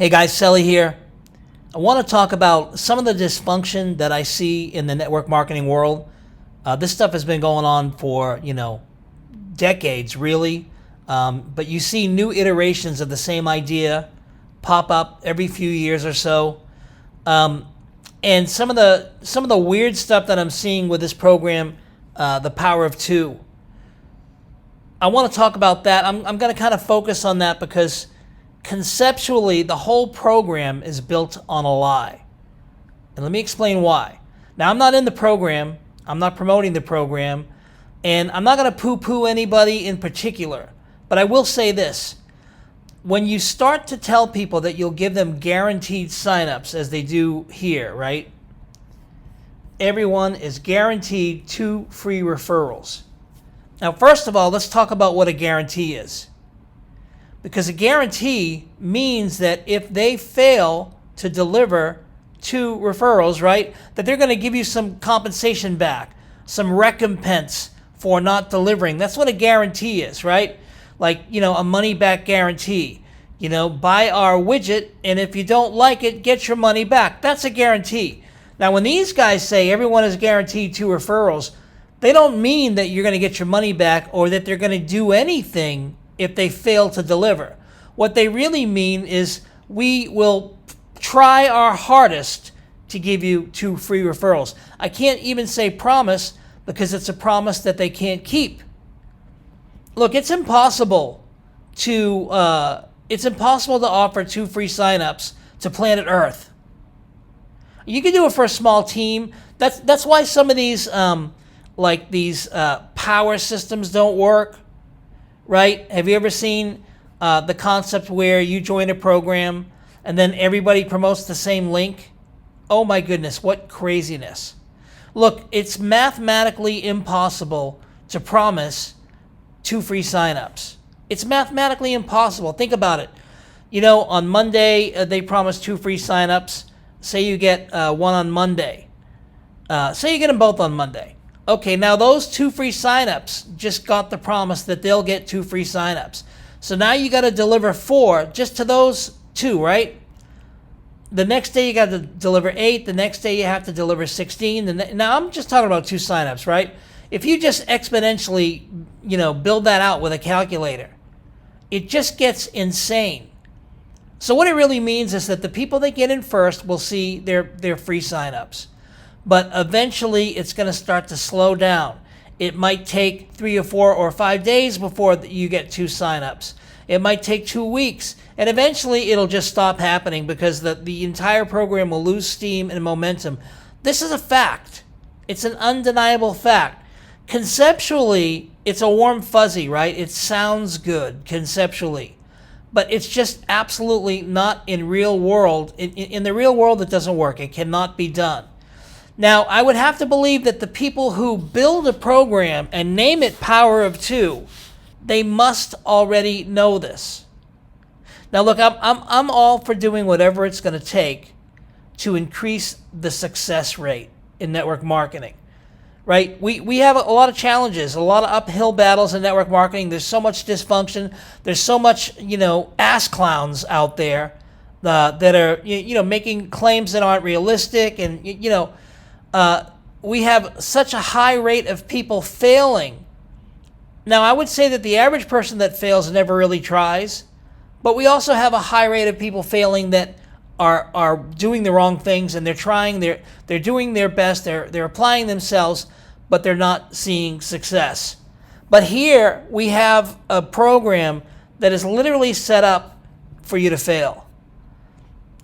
Hey guys, Cellie here. I want to talk about some of the dysfunction that I see in the network marketing world. This stuff has been going on for, decades, really. But you see new iterations of the same idea pop up every few years or so. And some of the weird stuff that I'm seeing with this program, the Power of Two. I want to talk about that. I'm going to kind of focus on that because conceptually, the whole program is built on a lie. And let me explain why. Now, I'm not in the program. I'm not promoting the program. And I'm not going to poo-poo anybody in particular. But I will say this. When you start to tell people that you'll give them guaranteed signups, as they do here, right? Everyone is guaranteed 2 free referrals. Now, first of all, let's talk about what a guarantee is. Because a guarantee means that if they fail to deliver 2 referrals, right, that they're going to give you some compensation back, some recompense for not delivering. That's what a guarantee is, right? Like, a money back guarantee. Buy our widget, and if you don't like it, get your money back. That's a guarantee. Now, when these guys say everyone is guaranteed 2 referrals, they don't mean that you're going to get your money back or that they're going to do anything if they fail to deliver. What they really mean is we will try our hardest to give you 2 free referrals. I can't even say promise because it's a promise that they can't keep. Look, it's impossible to offer 2 free signups to planet Earth. You can do it for a small team. That's why some of these power systems don't work. Right? Have you ever seen the concept where you join a program and then everybody promotes the same link? Oh my goodness, what craziness. Look, it's mathematically impossible to promise 2 free signups. It's mathematically impossible. Think about it. On Monday, they promise 2 free signups. Say you get one on Monday. Say you get them both on Monday. Okay, now those 2 free signups just got the promise that they'll get 2 free signups. So now you got to deliver 4 just to those 2, right? The next day you got to deliver 8. The next day you have to deliver 16. Now I'm just talking about 2 signups, right? If you just exponentially, build that out with a calculator, it just gets insane. So what it really means is that the people that get in first will see their free signups. But eventually it's going to start to slow down. It might take 3 or 4 or 5 days before you get 2 signups. It might take 2 weeks. And eventually it'll just stop happening because the entire program will lose steam and momentum. This is a fact. It's an undeniable fact. Conceptually, it's a warm fuzzy, right? It sounds good conceptually. But it's just absolutely not in real world. In the real world, it doesn't work. It cannot be done. Now, I would have to believe that the people who build a program and name it Power of Two, they must already know this. Now, look, I'm all for doing whatever it's going to take to increase the success rate in network marketing, right? We have a lot of challenges, a lot of uphill battles in network marketing. There's so much dysfunction. There's so much, ass clowns out there that are, making claims that aren't realistic and, we have such a high rate of people failing. Now, I would say that the average person that fails never really tries, but we also have a high rate of people failing that are doing the wrong things and they're trying, they're doing their best, they're applying themselves, but they're not seeing success. But here we have a program that is literally set up for you to fail.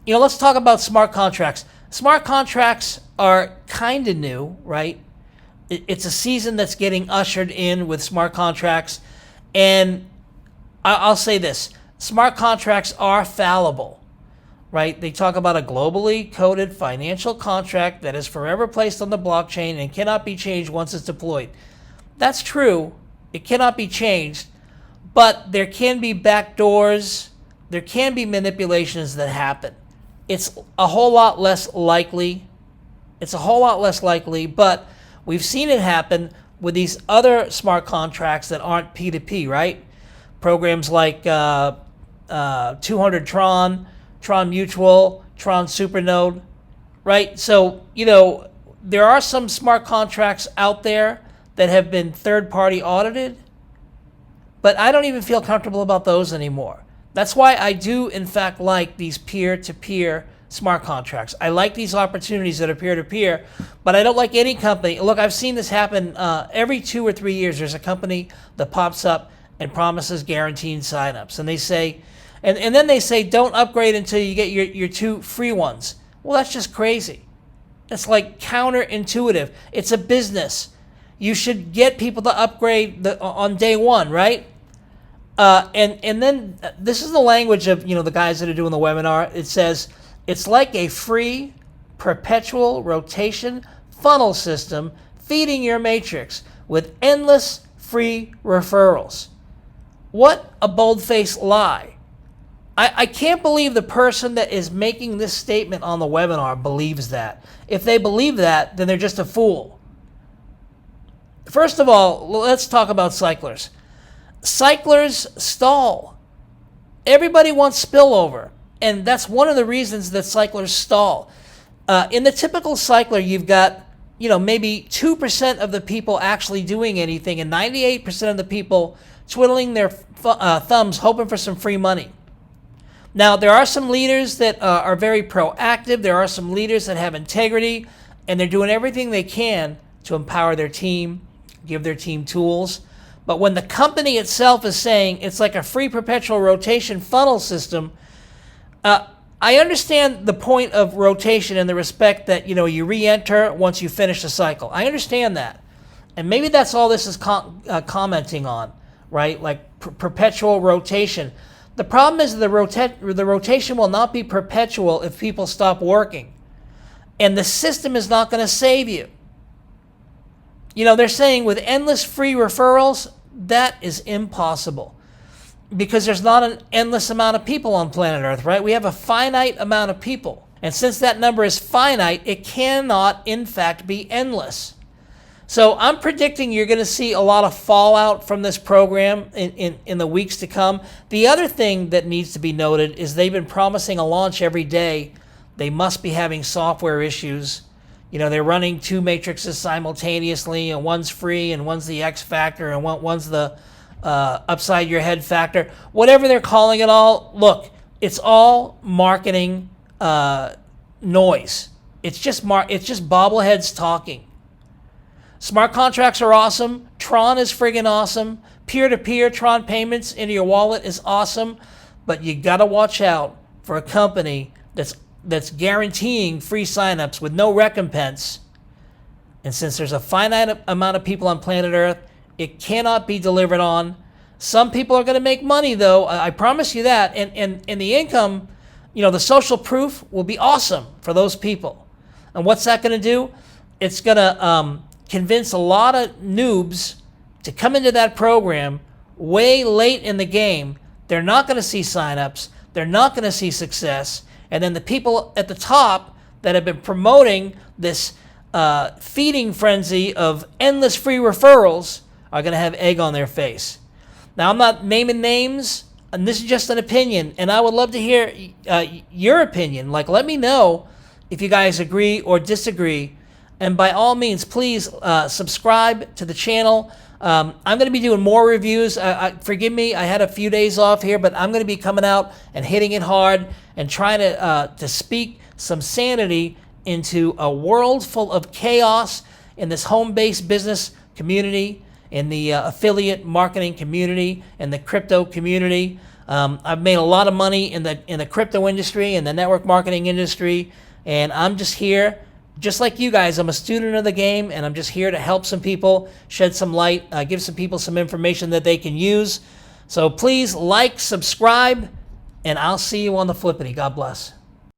Let's talk about smart contracts. Smart contracts are kind of new, right? It's a season that's getting ushered in with smart contracts. And I'll say this, smart contracts are fallible, right? They talk about a globally coded financial contract that is forever placed on the blockchain and cannot be changed once it's deployed. That's true. It cannot be changed, but there can be backdoors. There can be manipulations that happen. It's a whole lot less likely. But we've seen it happen with these other smart contracts that aren't P2P, right? Programs like 200 TRON TRON Mutual, TRON Supernode, right? So, there are some smart contracts out there that have been third-party audited, but I don't even feel comfortable about those anymore. That's why I do, in fact, like these peer-to-peer smart contracts. I like these opportunities that are peer-to-peer, but I don't like any company. Look, I've seen this happen every 2 or 3 years. There's a company that pops up and promises guaranteed signups, and they say, and then they say, don't upgrade until you get your 2 free ones. Well, that's just crazy. That's like counterintuitive. It's a business. You should get people to upgrade on day 1, right? And then this is the language of the guys that are doing the webinar. It says it's like a free perpetual rotation funnel system feeding your matrix with endless free referrals. What a bold-faced lie. I can't believe the person that is making this statement on the webinar believes that. If they believe that, then they're just a fool. First of all, let's talk about cyclers. Cyclers stall. Everybody wants spillover, and that's one of the reasons that cyclers stall. In the typical cycler, you've got maybe 2% of the people actually doing anything, and 98% of the people twiddling their thumbs hoping for some free money. Now, there are some leaders that are very proactive. There are some leaders that have integrity, and they're doing everything they can to empower their team, give their team tools. But when the company itself is saying it's like a free perpetual rotation funnel system, I understand the point of rotation in the respect that you re-enter once you finish the cycle. I understand that. And maybe that's all this is commenting on, right? Like perpetual rotation. The problem is the rotation will not be perpetual if people stop working. And the system is not going to save you. They're saying with endless free referrals, that is impossible. Because there's not an endless amount of people on planet Earth, right? We have a finite amount of people. And since that number is finite, it cannot, in fact, be endless. So I'm predicting you're going to see a lot of fallout from this program in the weeks to come. The other thing that needs to be noted is they've been promising a launch every day. They must be having software issues. They're running 2 matrices simultaneously, and one's free, and one's the X factor, and one's the upside your head factor. Whatever they're calling it all, look, it's all marketing noise. It's just bobbleheads talking. Smart contracts are awesome. TRON is friggin' awesome. Peer-to-peer TRON payments into your wallet is awesome. But you got to watch out for a company that's guaranteeing free signups with no recompense. And since there's a finite amount of people on planet Earth, it cannot be delivered on. Some people are going to make money, though. I promise you that. And the income, the social proof will be awesome for those people. And what's that going to do? It's going to convince a lot of noobs to come into that program way late in the game. They're not going to see signups. They're not going to see success. And then the people at the top that have been promoting this feeding frenzy of endless free referrals are going to have egg on their face. Now, I'm not naming names, and this is just an opinion, and I would love to hear your opinion. Like, let me know if you guys agree or disagree. And by all means, please subscribe to the channel. I'm going to be doing more reviews. Forgive me, I had a few days off here, but I'm going to be coming out and hitting it hard and trying to speak some sanity into a world full of chaos in this home-based business community, in the affiliate marketing community, in the crypto community. I've made a lot of money in the crypto industry, in the network marketing industry, and I'm just here. Just like you guys, I'm a student of the game, and I'm just here to help some people, shed some light, give some people some information that they can use. So please like, subscribe, and I'll see you on the flippity. God bless.